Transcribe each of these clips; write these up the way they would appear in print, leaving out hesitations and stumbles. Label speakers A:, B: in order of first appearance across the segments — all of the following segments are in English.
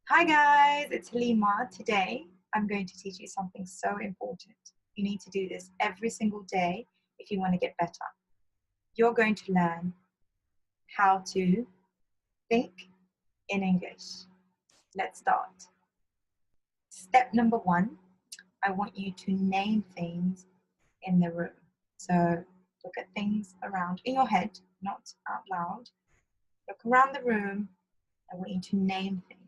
A: Hi guys, it's Halima. Today I'm going to teach you something so important. You need to do this every single day if you want to get better. You're going to learn how to think in English. Let's start. Step number one, I want you to name things in the room. So look at things around in your head, not out loud. Look around the room. I want you to name things.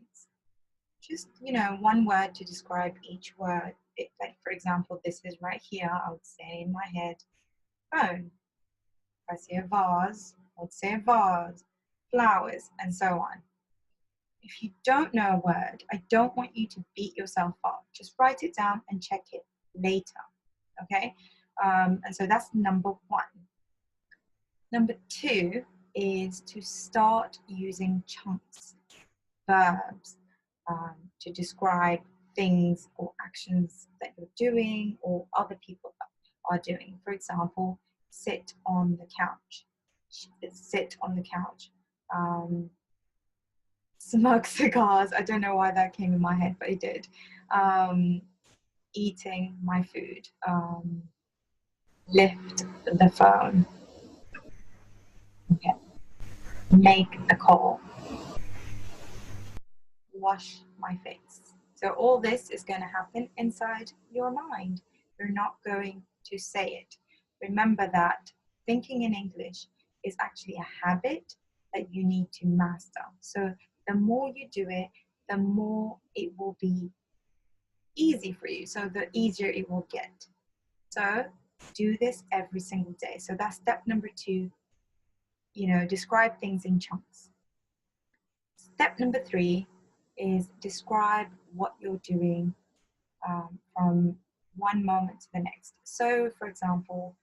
A: Just, one word to describe each word. Like, for example, this is right here. I would say in my head, phone. If I say a vase, I would say a vase, flowers, and so on. If you don't know a word, I don't want you to beat yourself up. Just write it down and check it later, okay? And so that's number one. Number two is to start using chunks, verbs, to describe things or actions that you're doing or other people are doing. For example, sit on the couch. Sit on the couch. Smoke cigars. I don't know why that came in my head, but it did. Eating my food. Lift the phone. Okay. Make a call. Wash my face. So all this is going to happen inside your mind. You're not going to say it. Remember that thinking in English is actually a habit that you need to master. So the more you do it, the more it will be easy for you. So the easier it will get. So do this every single day. So that's step number two. Describe things in chunks. Step number three is describe what you're doing from one moment to the next. So, for example,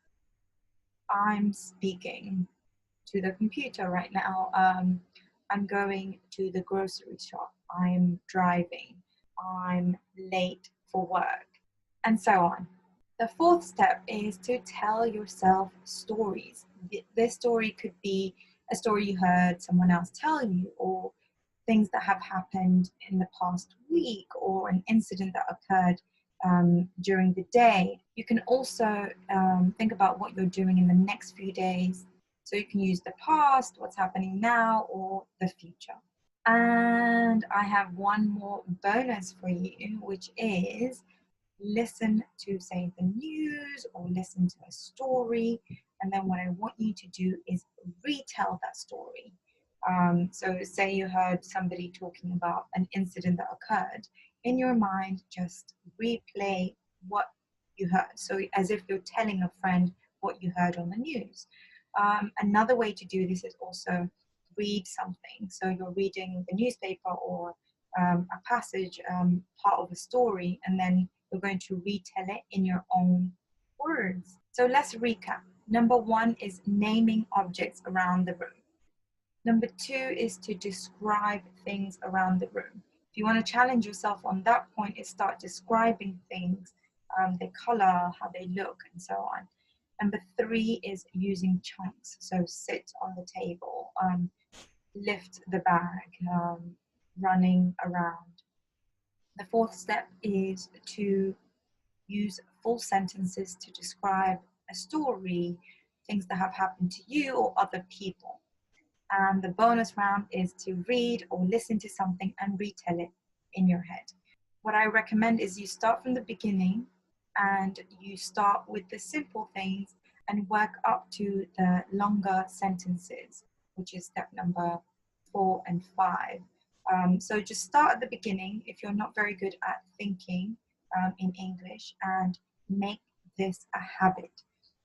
A: I'm speaking to the computer right now. I'm going to the grocery shop. I'm driving. I'm late for work, and so on. The fourth step is to tell yourself stories. This story could be a story you heard someone else tell you, or things that have happened in the past week, or an incident that occurred during the day. You can also think about what you're doing in the next few days. So you can use the past, what's happening now, or the future. And I have one more bonus for you, which is listen to, say, the news or listen to a story. And then what I want you to do is retell that story. So say you heard somebody talking about an incident that occurred. In your mind, just replay what you heard. So as if you're telling a friend what you heard on the news. Another way to do this is also read something. So you're reading the newspaper or a passage, part of a story, and then you're going to retell it in your own words. So let's recap. Number one is naming objects around the room. Number two is to describe things around the room. If you want to challenge yourself on that point, is start describing things, the color, how they look, and so on. Number three is using chunks. So sit on the table, lift the bag, running around. The fourth step is to use full sentences to describe a story, things that have happened to you or other people. And the bonus round is to read or listen to something and retell it in your head. What I recommend is you start from the beginning and you start with the simple things and work up to the longer sentences, which is step number 4 and 5. So just start at the beginning if you're not very good at thinking in English, and make this a habit.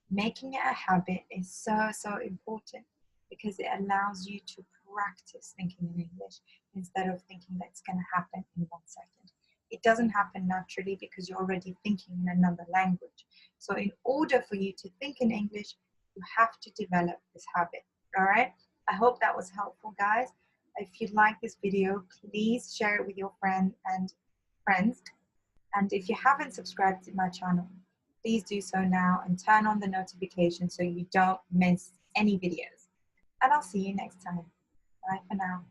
A: Making it a habit is so important because it allows you to practice thinking in English instead of thinking that's going to happen in 1 second. It doesn't happen naturally because you're already thinking in another language. So in order for you to think in English, you have to develop this habit. All right? I hope that was helpful, guys. If you like this video, please share it with your friends. And if you haven't subscribed to my channel, please do so now and turn on the notifications so you don't miss any videos. And I'll see you next time. Bye for now.